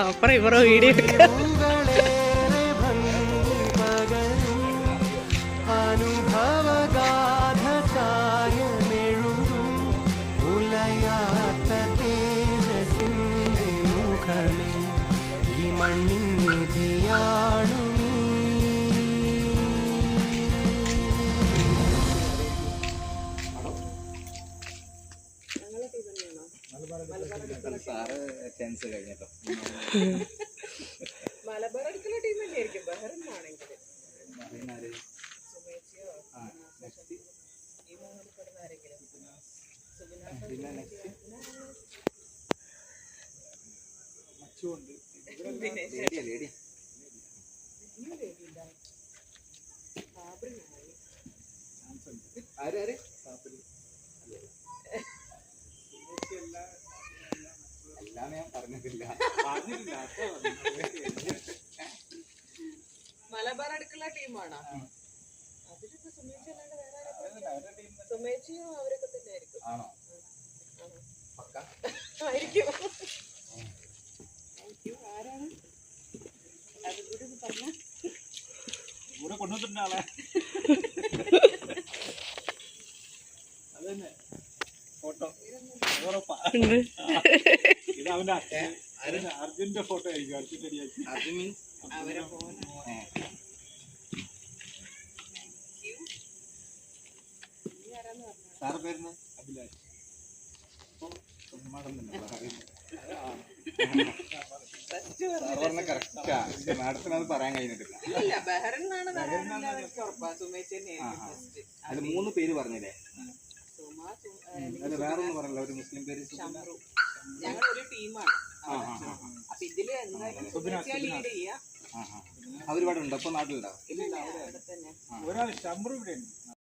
അപ്പുറം ഇപ്പുറം വീഡിയോ മലബാർ അടുത്തുള്ള ടീം തന്നെയായിരിക്കും. ബഹറിനാണെങ്കിൽ മലബാർ അടുക്കുള്ള ടീമാണോ? അതിലിപ്പോ സുമേഷ് അല്ലാണ്ട് വേറെ സുമേഷിയും അവരൊക്കെ തന്നെ ആയിരിക്കും. ആയിരിക്കും. ആരാണ് അതുകൂടി പറഞ്ഞ കൂടെ കൊണ്ടുവന്നിട്ടുണ്ട് ആളെ. അതന്നെ ഫോട്ടോ ഇത് അവന്റെ അർജുന്റെ ഫോട്ടോ ആയിരിക്കും. അർജുന്റെ അവരെ ഫോൺ സാറ് പേരുന്ന അഭിലാഷ്. മാഡത്തിനത് പറയാൻ കഴിഞ്ഞിട്ടില്ല. അത് 3 പേര് പറഞ്ഞില്ലേ? അത് വേറൊന്നും പറഞ്ഞില്ല. ഒരു മുസ്ലിം പേര്. ഞങ്ങളൊരു ടീമാണ്. അപ്പൊ ഇതില് എന്തായാലും ലീഡ് ചെയ്യാം. അവരിവിടെ ഉണ്ടോ? ഇപ്പൊ നാട്ടിലുണ്ടോ? അവിടെ തന്നെ ഒരാൾ ശമ്പളം ഇവിടെ ഉണ്ട്.